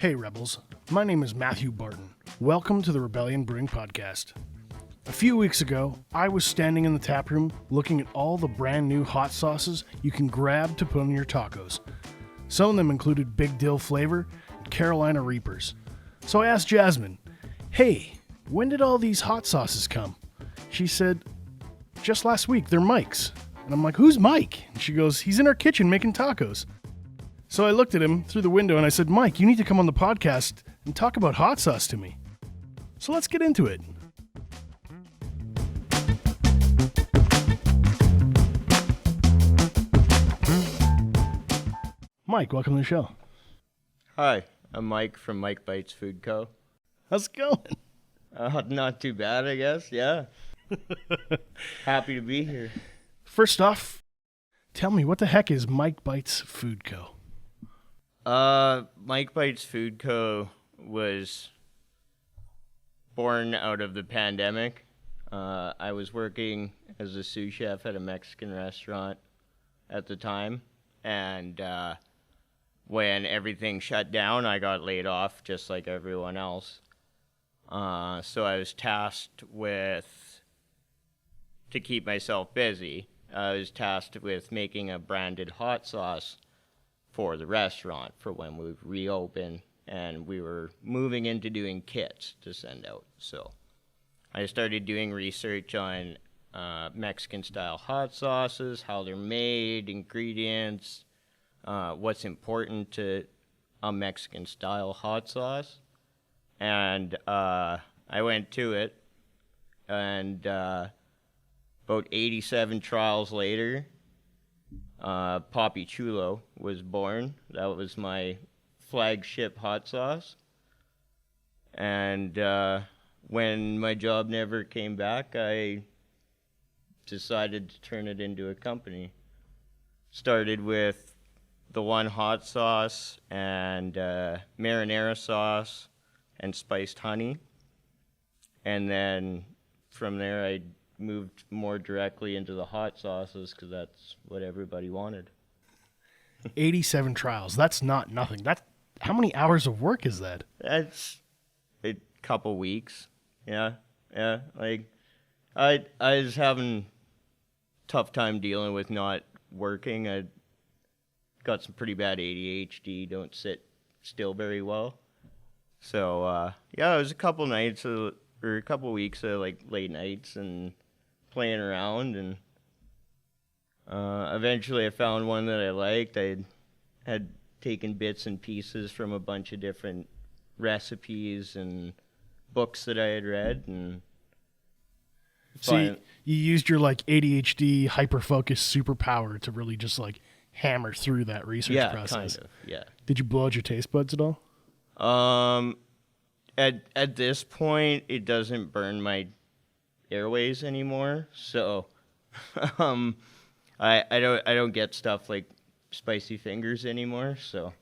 Hey Rebels, my name is Matthew Barton. Welcome to the Rebellion Brewing Podcast. A few weeks ago, I was standing in the taproom looking at all the brand new hot sauces you can grab to put on your tacos. Some of them included Big Dill flavor and Carolina Reapers. So I asked Jasmine, hey, when did all these hot sauces come? She said, just last week, they're Mike's. And I'm like, who's Mike? And she goes, he's in our kitchen making tacos. So I looked at him through the window and I said, Mike, you need to come on the podcast and talk about hot sauce to me. So let's get into it. Mike, welcome to the show. Hi, I'm Mike from Mike Bites Food Co. How's it going? Not too bad, I guess, yeah. Happy to be here. First off, tell me, what the heck is Mike Bites Food Co.? Mike Bites Food Co. was born out of the pandemic. I was working as a sous chef at a Mexican restaurant at the time, and when everything shut down, I got laid off just like everyone else. So I was tasked with, to keep myself busy, I was tasked with making a branded hot sauce for the restaurant for when we reopen, and we were moving into doing kits to send out. So I started doing research on Mexican-style hot sauces, how they're made, ingredients, what's important to a Mexican-style hot sauce. And I went to it, and about 87 trials later, Papi Chulo was born. That was my flagship hot sauce. And when my job never came back, I decided to turn it into a company. Started with the one hot sauce and marinara sauce and spiced honey. And then from there, I moved more directly into the hot sauces because that's what everybody wanted. 87 trials. That's not nothing. How many hours of work is that? That's a couple weeks. Yeah. Like, I was having tough time dealing with not working. I got some pretty bad ADHD. Don't sit still very well. So yeah, it was a couple nights or a couple weeks of like late nights and playing around, and eventually I found one that I liked. I had taken bits and pieces from a bunch of different recipes and books that I had read, and so you used your like ADHD hyper-focus superpower to really just like hammer through that research process. Kind of, yeah. Did you blow out your taste buds at all? At this point, it doesn't burn my airways anymore, so I don't get stuff like spicy fingers anymore, so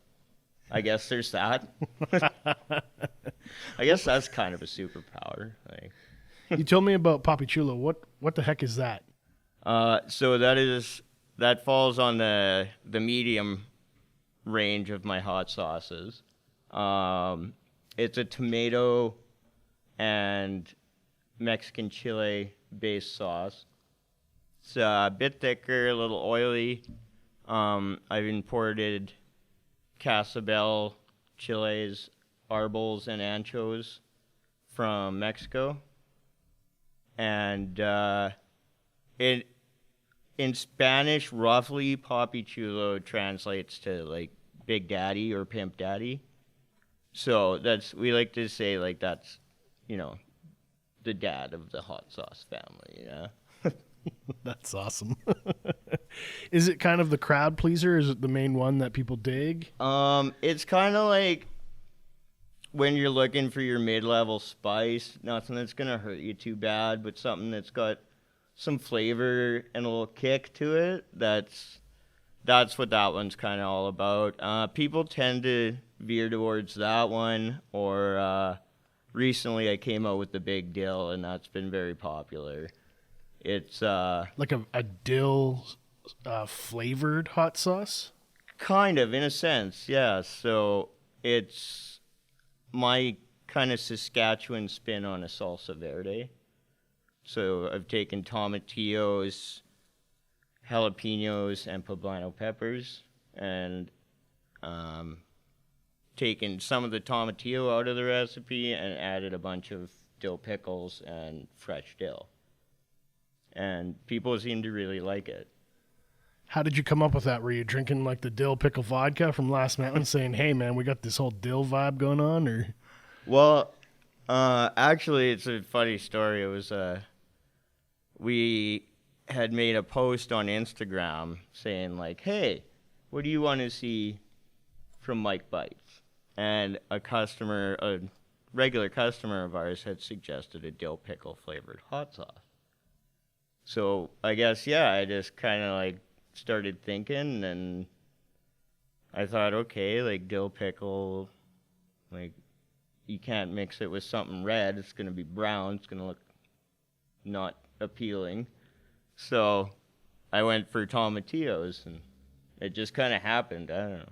I guess there's that. I guess that's kind of a superpower. Like. You told me about Papi Chulo. What the heck is that? So that falls on the medium range of my hot sauces. It's a tomato and Mexican chile based sauce. It's a bit thicker, a little oily. I've imported casabel, chiles, arbol, and anchos from Mexico. And in Spanish, roughly, Papi Chulo translates to like Big Daddy or Pimp Daddy. So we like to say like that's, the dad of the hot sauce family, yeah. That's awesome. Is it kind of the crowd pleaser? Is it the main one that people dig? It's kind of like when you're looking for your mid-level spice, nothing that's going to hurt you too bad, but something that's got some flavor and a little kick to it. That's what that one's kind of all about. People tend to veer towards that one, or recently I came out with the Big Dill, and that's been very popular. It's like a dill flavored hot sauce? Kind of, in a sense, yeah. So it's my kind of Saskatchewan spin on a salsa verde. So I've taken tomatillos, jalapenos, and poblano peppers, and taken some of the tomatillo out of the recipe and added a bunch of dill pickles and fresh dill. And people seem to really like it. How did you come up with that? Were you drinking like the dill pickle vodka from Last Mountain saying, hey man, we got this whole dill vibe going on? Or Well, actually, it's a funny story. It was, we had made a post on Instagram saying like, hey, what do you want to see from Mike Bites? And a regular customer of ours had suggested a dill pickle flavored hot sauce. So I guess, I just kind of like started thinking, and I thought, okay, like dill pickle, like you can't mix it with something red. It's going to be brown. It's going to look not appealing. So I went for tomatillos, and it just kind of happened. I don't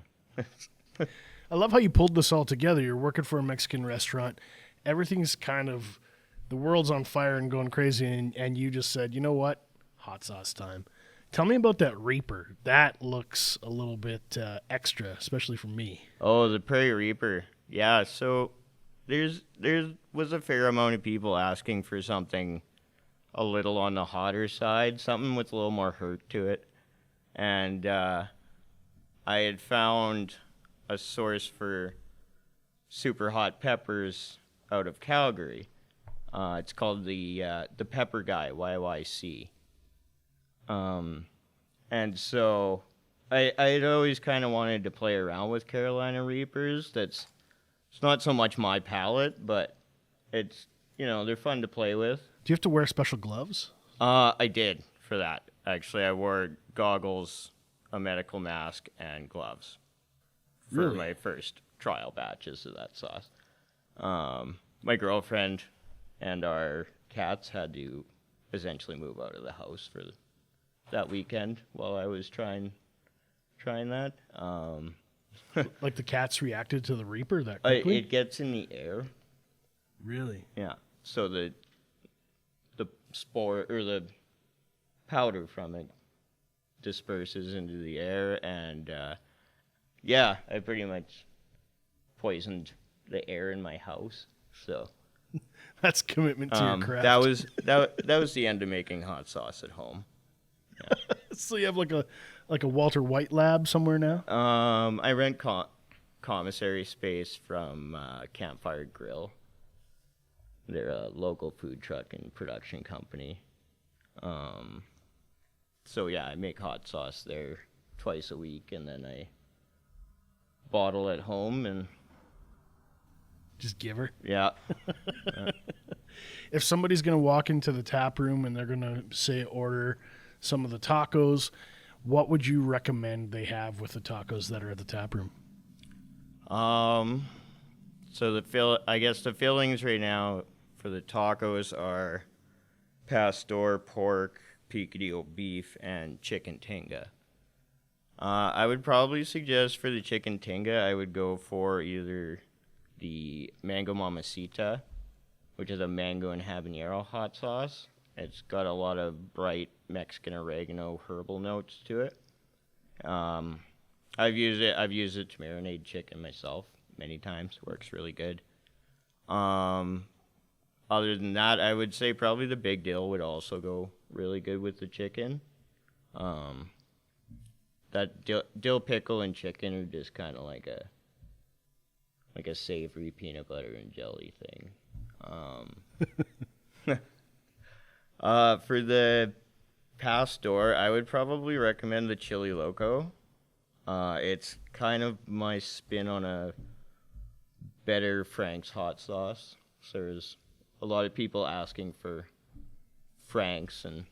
know. I love how you pulled this all together. You're working for a Mexican restaurant. Everything's kind of, the world's on fire and going crazy, and you just said, you know what? Hot sauce time. Tell me about that Reaper. That looks a little bit extra, especially for me. Oh, the Prairie Reaper. Yeah, so there was a fair amount of people asking for something a little on the hotter side, something with a little more hurt to it. And I had found a source for super hot peppers out of Calgary. It's called the Pepper Guy, YYC. And so I had always kind of wanted to play around with Carolina Reapers. It's not so much my palate, but it's, they're fun to play with. Do you have to wear special gloves? I did for that. Actually, I wore goggles, a medical mask, and gloves for my first trial batches of that sauce. My girlfriend and our cats had to essentially move out of the house for that weekend while I was trying that. Like the cats reacted to the Reaper that quickly? It gets in the air. Really? Yeah. So the spore or the powder from it disperses into the air, and I pretty much poisoned the air in my house. So that's commitment to your craft. That was the end of making hot sauce at home. Yeah. So you have like a Walter White lab somewhere now? I rent commissary space from Campfire Grill. They're a local food truck and production company. So I make hot sauce there twice a week, and then I bottle at home and just give her. Yeah. If somebody's going to walk into the tap room and they're going to say order some of the tacos, what would you recommend they have with the tacos that are at the tap room? So I guess the fillings right now for the tacos are pastor, pork, picadillo beef, and chicken tinga. I would probably suggest for the chicken tinga, I would go for either the mango mamacita, which is a mango and habanero hot sauce. It's got a lot of bright Mexican oregano herbal notes to it. I've used it to marinate chicken myself many times. Works really good. Other than that, I would say probably the big dill would also go really good with the chicken. That dill pickle and chicken are just kind of like a savory peanut butter and jelly thing. For the pastor, I would probably recommend the chili Loco. It's kind of my spin on a better Frank's hot sauce. So there's a lot of people asking for Frank's, and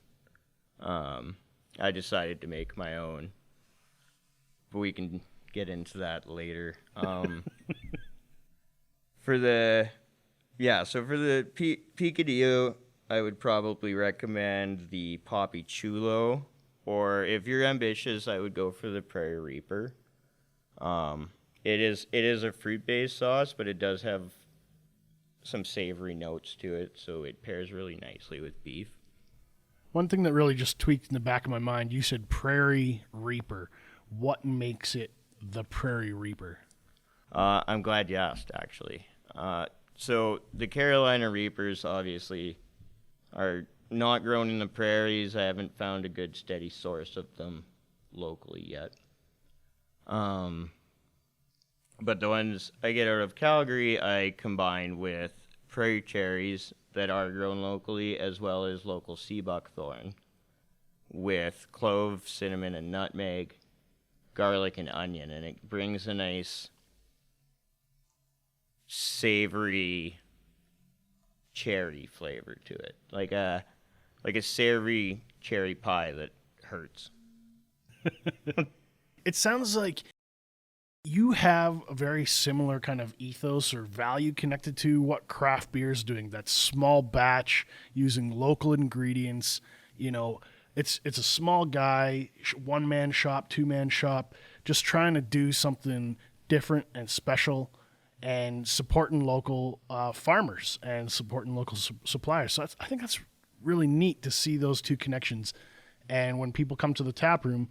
I decided to make my own. But we can get into that later. For the picadillo, I would probably recommend the Papi Chulo, or if you're ambitious, I would go for the Prairie Reaper. It is a fruit-based sauce, but it does have some savory notes to it, so it pairs really nicely with beef. One thing that really just tweaked in the back of my mind, you said Prairie Reaper. What makes it the Prairie Reaper? I'm glad you asked, actually. So the Carolina Reapers obviously are not grown in the prairies. I haven't found a good steady source of them locally yet. But the ones I get out of Calgary, I combine with prairie cherries that are grown locally, as well as local sea buckthorn, with clove, cinnamon, and nutmeg, garlic, and onion, and it brings a nice savory cherry flavor to it, like a savory cherry pie that hurts. It sounds like you have a very similar kind of ethos or value connected to what craft beer is doing. That small batch using local ingredients. You know, it's a small guy, one-man shop, two-man shop, just trying to do something different and special, and supporting local farmers and supporting local suppliers. So I think that's really neat to see those two connections. And when people come to the tap room,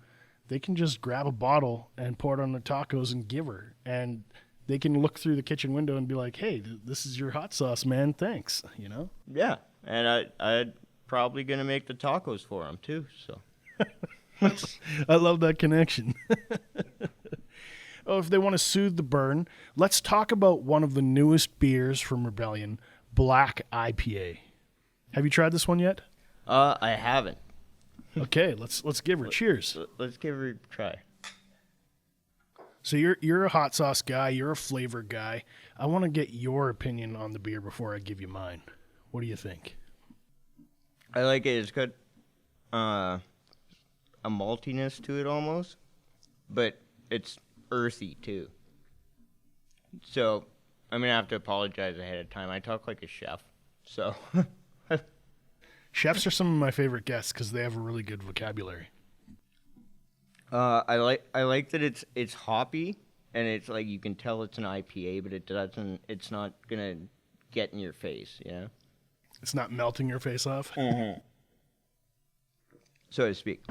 they can just grab a bottle and pour it on their tacos and give her. And they can look through the kitchen window and be like, hey, this is your hot sauce, man. Thanks, you know? Yeah, and I'd probably going to make the tacos for them, too, so. I love that connection. Oh, if they want to soothe the burn, let's talk about one of the newest beers from Rebellion, Black IPA. Have you tried this one yet? I haven't. Okay, let's give her. Cheers. Let's give her a try. So you're a hot sauce guy. You're a flavor guy. I want to get your opinion on the beer before I give you mine. What do you think? I like it. It's got a maltiness to it almost, but it's earthy too. So I'm gonna have to apologize ahead of time. I talk like a chef, so. Chefs are some of my favorite guests because they have a really good vocabulary. I like that it's hoppy, and it's like you can tell it's an IPA, but it's not gonna get in your face, you know? It's not melting your face off. Mm-hmm. So to speak.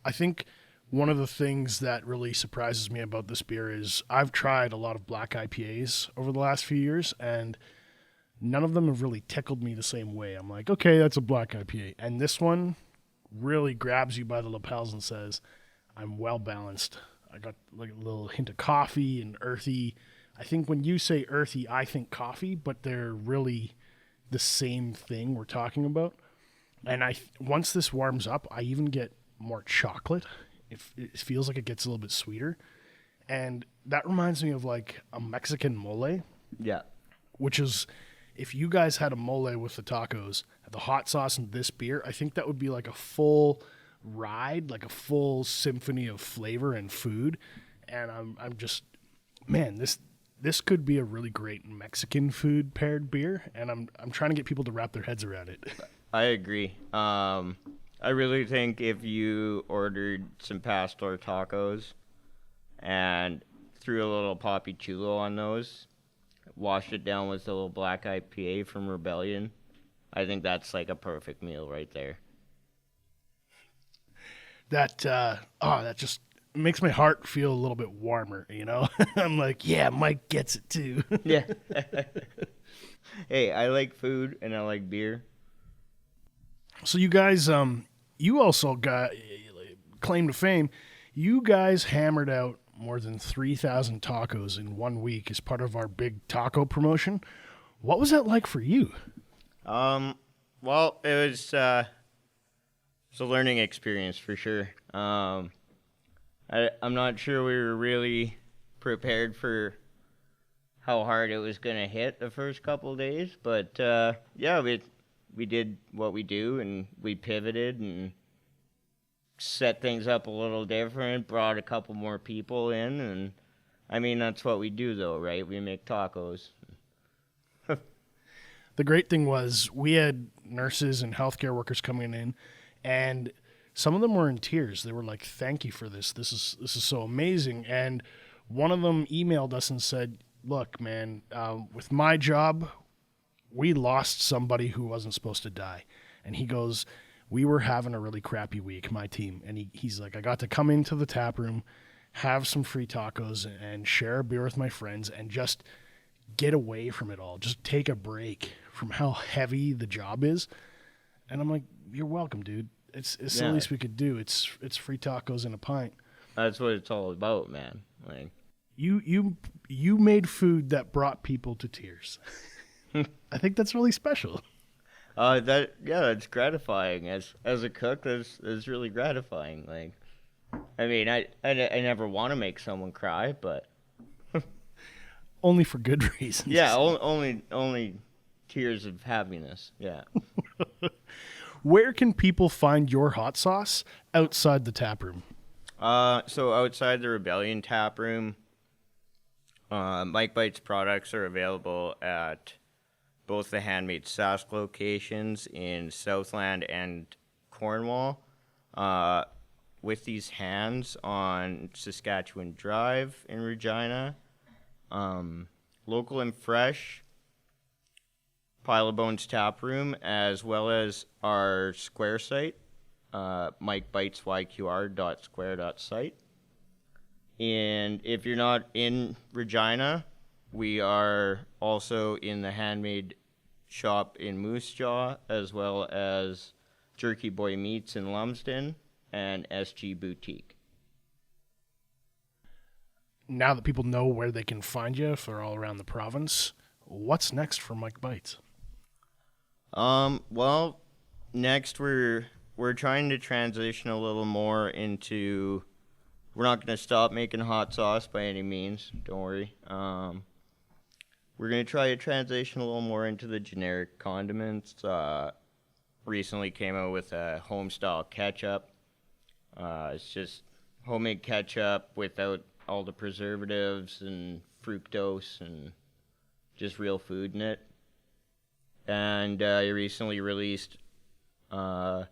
I think one of the things that really surprises me about this beer is I've tried a lot of black IPAs over the last few years, and none of them have really tickled me the same way. I'm like, okay, that's a black IPA. And this one really grabs you by the lapels and says, I'm well balanced. I got like a little hint of coffee and earthy. I think when you say earthy, I think coffee, but they're really the same thing we're talking about. And once this warms up, I even get more chocolate. It feels like it gets a little bit sweeter. And that reminds me of like a Mexican mole. Yeah. Which is, if you guys had a mole with the tacos, the hot sauce and this beer, I think that would be like a full ride, like a full symphony of flavor and food. And I'm just, man, this could be a really great Mexican food paired beer. And I'm trying to get people to wrap their heads around it. I agree. I really think if you ordered some pastor tacos and threw a little Papi Chulo on those, washed it down with a little black IPA from Rebellion, I think that's like a perfect meal right there. That just makes my heart feel a little bit warmer, you know? I'm like, yeah, Mike gets it too. Yeah. Hey, I like food and I like beer. So you guys, you also got claim to fame. You guys hammered out more than 3,000 tacos in 1 week as part of our big taco promotion. What was that like for you? Well, it was a learning experience for sure. I'm not sure we were really prepared for how hard it was going to hit the first couple of days, but yeah, we did what we do, and we pivoted and set things up a little different, brought a couple more people in, and I mean, that's what we do though, right? We make tacos. The great thing was we had nurses and healthcare workers coming in, and some of them were in tears. They were like, thank you for this. This is so amazing. And one of them emailed us and said, look, man, with my job, we lost somebody who wasn't supposed to die. And he goes, we were having a really crappy week, my team. And he's like, I got to come into the tap room, have some free tacos, and share a beer with my friends and just get away from it all. Just take a break from how heavy the job is. And I'm like, you're welcome, dude. It's the least we could do. It's free tacos and a pint. That's what it's all about, man. Like, you made food that brought people to tears. I think that's really special. That's gratifying. As a cook, that's really gratifying. Like, I mean, I never want to make someone cry, but only for good reasons. Yeah, only tears of happiness. Yeah. Where can people find your hot sauce outside the tap room? So outside the Rebellion tap room, Mike Bites products are available at both the Handmade Sask locations in Southland and Cornwall. With these hands on Saskatchewan Drive in Regina. Local and fresh, Pile of Bones tap room, as well as our Square site, MikeBitesYQR.square.site. And if you're not in Regina, we are also in the Handmade shop in Moose Jaw, as well as Jerky Boy Meats in Lumsden and SG Boutique. Now that people know where they can find you, if they're all around the province, what's next for Mike Bites? Well, next we're trying to transition a little more into. We're not going to stop making hot sauce by any means. Don't worry. We're going to try to transition a little more into the generic condiments. Recently came out with a home-style ketchup. It's just homemade ketchup without all the preservatives and fructose and just real food in it. And I recently released my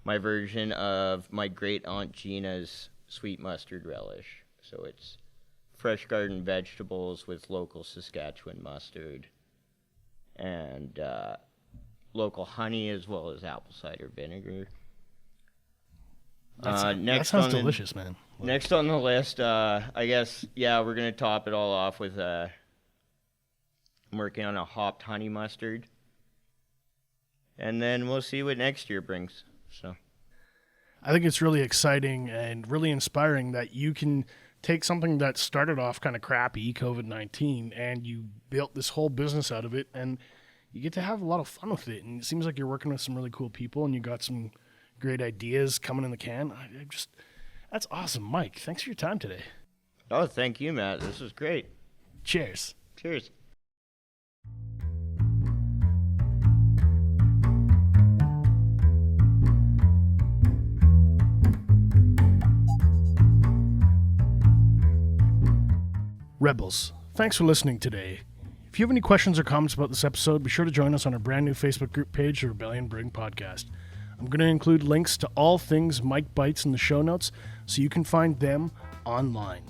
version of my great aunt Gina's sweet mustard relish. So it's fresh garden vegetables with local Saskatchewan mustard and local honey, as well as apple cider vinegar. That sounds delicious, man. Next on the list, I guess, we're going to top it all off with I'm working on a hopped honey mustard. And then we'll see what next year brings. So, I think it's really exciting and really inspiring that you can take something that started off kind of crappy, COVID-19, and you built this whole business out of it, and you get to have a lot of fun with it. And it seems like you're working with some really cool people, and you got some great ideas coming in the can. That's awesome. Mike, thanks for your time today. Oh, thank you, Matt. This was great. Cheers. Cheers. Rebels, thanks for listening today. If you have any questions or comments about this episode, be sure to join us on our brand new Facebook group page, the Rebellion Brewing Podcast. I'm going to include links to all things Mike Bites in the show notes so you can find them online.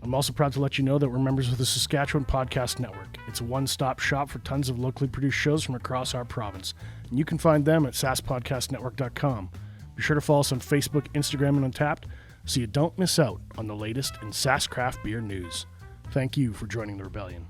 I'm also proud to let you know that we're members of the Saskatchewan Podcast Network. It's a one-stop shop for tons of locally produced shows from across our province. And you can find them at saspodcastnetwork.com. Be sure to follow us on Facebook, Instagram, and Untappd so you don't miss out on the latest in Sask craft beer news. Thank you for joining the Rebellion.